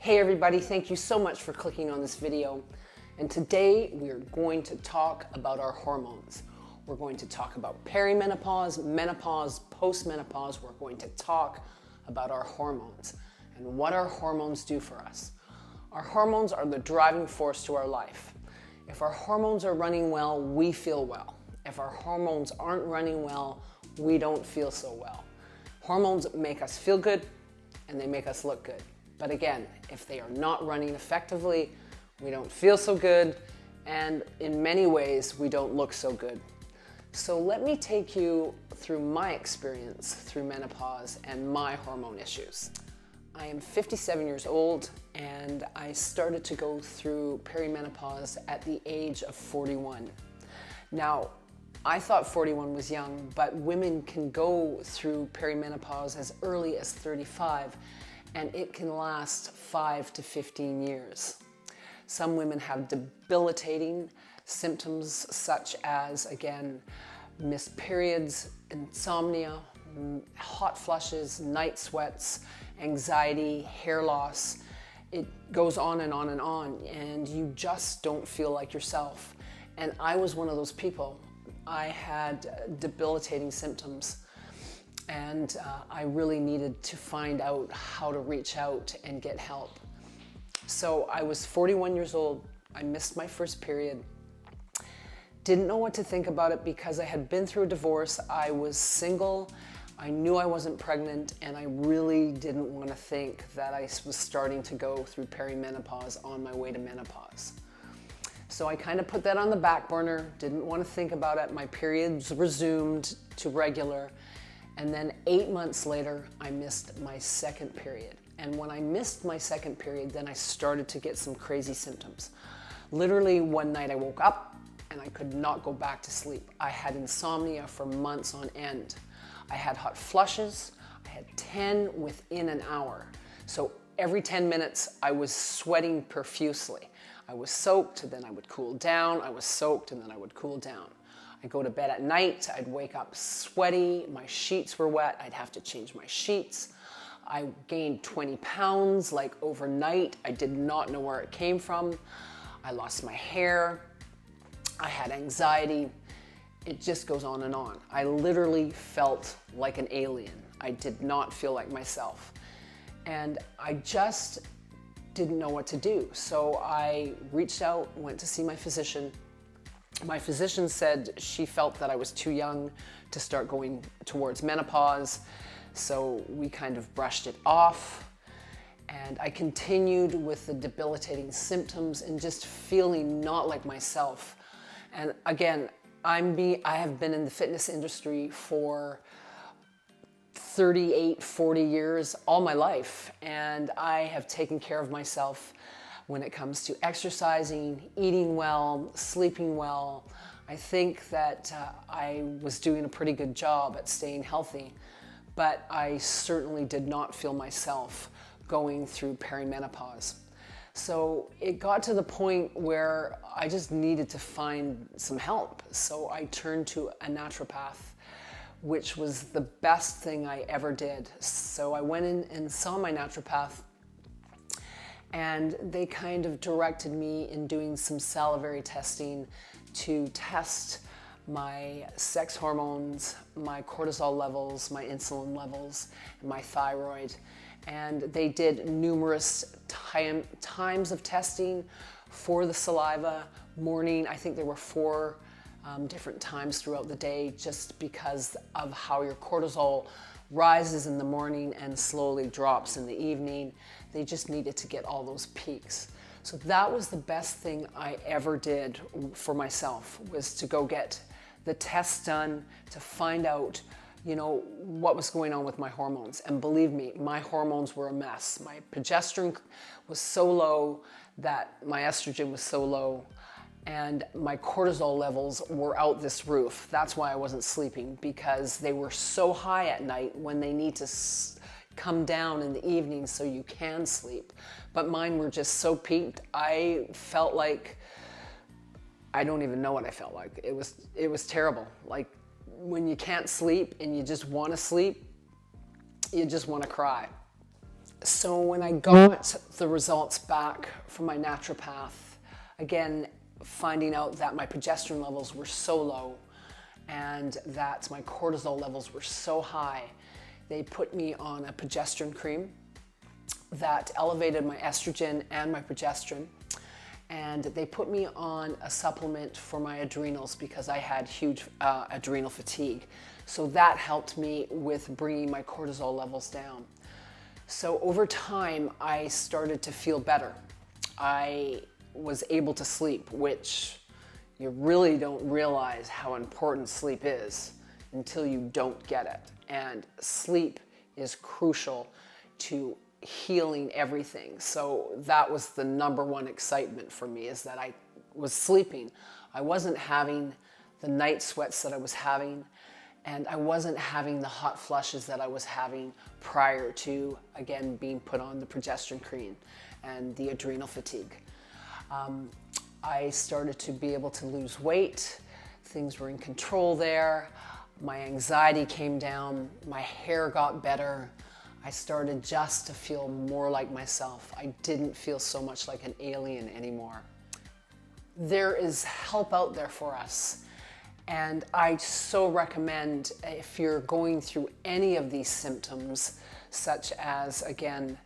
Hey everybody, thank you so much for clicking on this video. And today we're going to talk about our hormones. We're going to talk about perimenopause, menopause, post-menopause. We're going to talk about our hormones and what our hormones do for us. Our hormones are the driving force to our life. If our hormones are running well, we feel well. If our hormones aren't running well, we don't feel so well. Hormones make us feel good and they make us look good. But again, if they are not running effectively, we don't feel so good, and in many ways, we don't look so good. So let me take you through my experience through menopause and my hormone issues. I am 57 years old, and I started to go through perimenopause at the age of 41. Now, I thought 41 was young, but women can go through perimenopause as early as 35, and it can last 5 to 15 years. Some women have debilitating symptoms such as, again, missed periods, insomnia, hot flushes, night sweats, anxiety, hair loss. It goes on and on and on, and you just don't feel like yourself. And I was one of those people. I had debilitating symptoms, and I really needed to find out how to reach out and get help. So I was 41 years old. I missed my first period. Didn't know what to think about it because I had been through a divorce. I was single. I knew I wasn't pregnant, and I really didn't want to think that I was starting to go through perimenopause on my way to menopause. So I kind of put that on the back burner, didn't want to think about it. My periods resumed to regular. And then 8 months later, I missed my second period. And when I missed my second period, then I started to get some crazy symptoms. Literally one night I woke up and I could not go back to sleep. I had insomnia for months on end. I had hot flushes. I had 10 within an hour. So every 10 minutes I was sweating profusely. I was soaked, then I would cool down. I was soaked, and then I would cool down. I'd go to bed at night, I'd wake up sweaty, my sheets were wet, I'd have to change my sheets. I gained 20 pounds like overnight. I did not know where it came from. I lost my hair. I had anxiety. It just goes on and on. I literally felt like an alien. I did not feel like myself. And I just didn't know what to do. So I reached out, went to see my physician. My physician said she felt that I was too young to start going towards menopause, so we kind of brushed it off. And I continued with the debilitating symptoms and just feeling not like myself. And again, I have been in the fitness industry for 38, 40 years, all my life, and I have taken care of myself when it comes to exercising, eating well, sleeping well. I think that I was doing a pretty good job at staying healthy, but I certainly did not feel myself going through perimenopause. So it got to the point where I just needed to find some help. So I turned to a naturopath, which was the best thing I ever did. So I went in and saw my naturopath, and they kind of directed me in doing some salivary testing to test my sex hormones, my cortisol levels, my insulin levels, and my thyroid. And they did numerous times of testing for the saliva, morning. I think there were 4 different times throughout the day, just because of how your cortisol rises in the morning and slowly drops in the evening. They just needed to get all those peaks. So that was the best thing I ever did for myself, was to go get the tests done to find out, what was going on with my hormones. And believe me, my hormones were a mess. My progesterone was so low that my estrogen was so low, and my cortisol levels were out this roof. That's why I wasn't sleeping, because they were so high at night when they need to come down in the evening so you can sleep. But mine were just so peaked. I felt like, I don't even know what I felt like. It was terrible. Like when you can't sleep and you just want to sleep, you just want to cry. So when I got the results back from my naturopath, again, finding out that my progesterone levels were so low and that my cortisol levels were so high, they put me on a progesterone cream that elevated my estrogen and my progesterone. And they put me on a supplement for my adrenals because I had huge adrenal fatigue. So that helped me with bringing my cortisol levels down. So over time, I started to feel better. I was able to sleep, which you really don't realize how important sleep is until you don't get it. And sleep is crucial to healing everything. So that was the number one excitement for me, is that I was sleeping. I wasn't having the night sweats that I was having, and I wasn't having the hot flushes that I was having prior to, again, being put on the progesterone cream and the adrenal fatigue. I started to be able to lose weight. Things were in control there. My anxiety came down. My hair got better. I started just to feel more like myself. I didn't feel so much like an alien anymore. There is help out there for us. And I so recommend, if you're going through any of these symptoms, such as, again,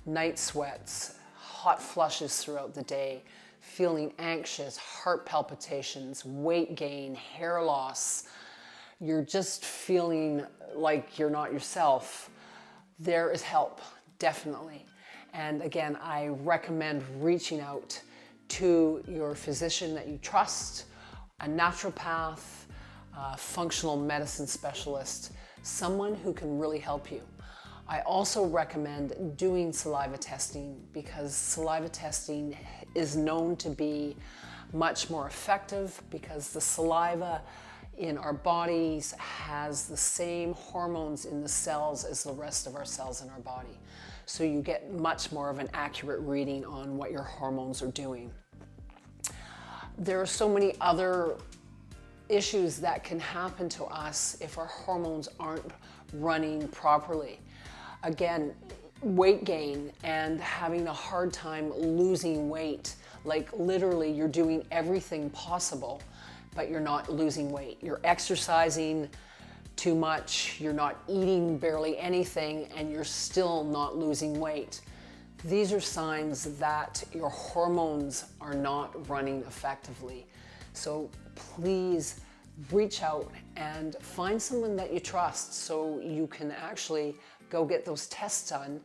night sweats, hot flushes throughout the day, feeling anxious, heart palpitations, weight gain, hair loss, you're just feeling like you're not yourself, there is help, definitely. And again, I recommend reaching out to your physician that you trust, a naturopath, a functional medicine specialist, someone who can really help you. I also recommend doing saliva testing because saliva testing is known to be much more effective because the saliva in our bodies has the same hormones in the cells as the rest of our cells in our body. So you get much more of an accurate reading on what your hormones are doing. There are so many other issues that can happen to us if our hormones aren't running properly. Again, weight gain and having a hard time losing weight. Like literally you're doing everything possible, but you're not losing weight. You're exercising too much, you're not eating barely anything, and you're still not losing weight. These are signs that your hormones are not running effectively. So please reach out and find someone that you trust so you can actually go get those tests done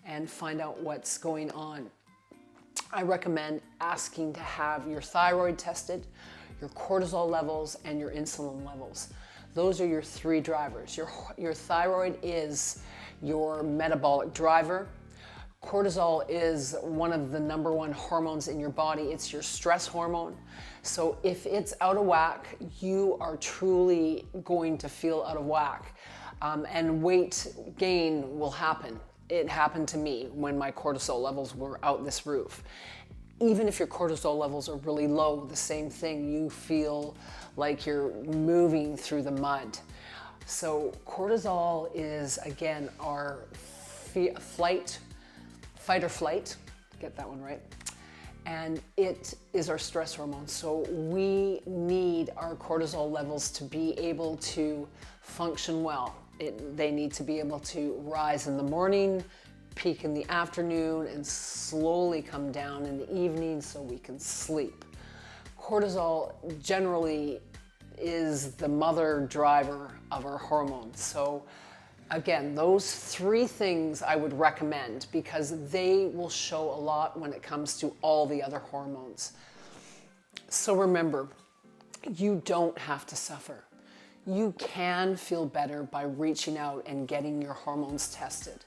and find out what's going on. I recommend asking to have your thyroid tested, your cortisol levels, and your insulin levels. Those are your three drivers. Your thyroid is your metabolic driver. Cortisol is one of the number one hormones in your body. It's your stress hormone. So if it's out of whack, you are truly going to feel out of whack. And weight gain will happen. It happened to me when my cortisol levels were out this roof. Even if your cortisol levels are really low, the same thing, you feel like you're moving through the mud. So cortisol is, again, our fight or flight, get that one right, and it is our stress hormone. So we need our cortisol levels to be able to function well. They need to be able to rise in the morning, peak in the afternoon, and slowly come down in the evening so we can sleep. Cortisol generally is the mother driver of our hormones. So again, those three things I would recommend because they will show a lot when it comes to all the other hormones. So remember, you don't have to suffer. You can feel better by reaching out and getting your hormones tested.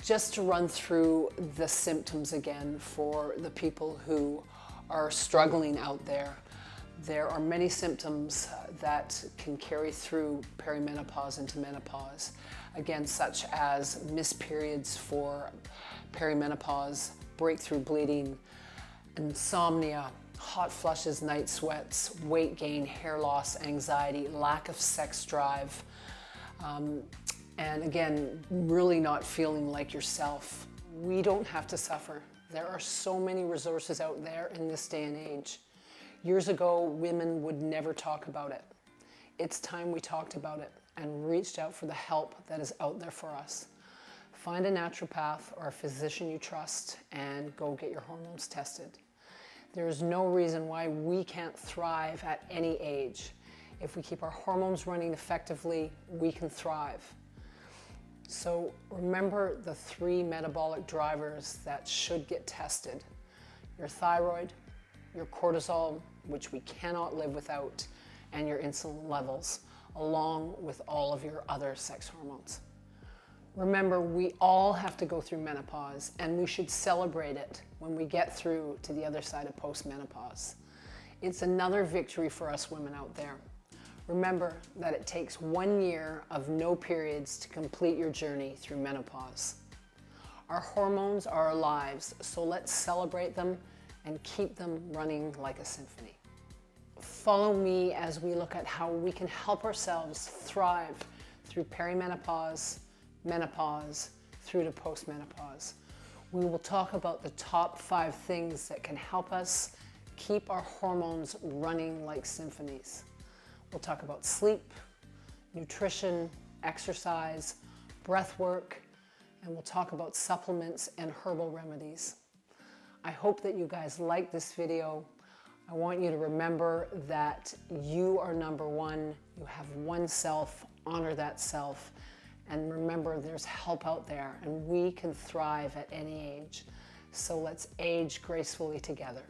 Just to run through the symptoms again for the people who are struggling out there. There are many symptoms that can carry through perimenopause into menopause. Again, such as missed periods for perimenopause, breakthrough bleeding, insomnia, hot flushes, night sweats, weight gain, hair loss, anxiety, lack of sex drive, and again, really not feeling like yourself. We don't have to suffer. There are so many resources out there in this day and age. Years ago, women would never talk about it. It's time we talked about it and reached out for the help that is out there for us. Find a naturopath or a physician you trust and go get your hormones tested. There is no reason why we can't thrive at any age. If we keep our hormones running effectively, we can thrive. So remember the 3 metabolic drivers that should get tested: your thyroid, your cortisol, which we cannot live without, and your insulin levels, along with all of your other sex hormones. Remember, we all have to go through menopause, and we should celebrate it when we get through to the other side of post-menopause. It's another victory for us women out there. Remember that it takes 1 year of no periods to complete your journey through menopause. Our hormones are our lives, so let's celebrate them and keep them running like a symphony. Follow me as we look at how we can help ourselves thrive through perimenopause, menopause, through to postmenopause. We will talk about the top 5 things that can help us keep our hormones running like symphonies. We'll talk about sleep, nutrition, exercise, breath work, and we'll talk about supplements and herbal remedies. I hope that you guys like this video. I want you to remember that you are number one. You have one self, honor that self, and remember there's help out there and we can thrive at any age. So let's age gracefully together.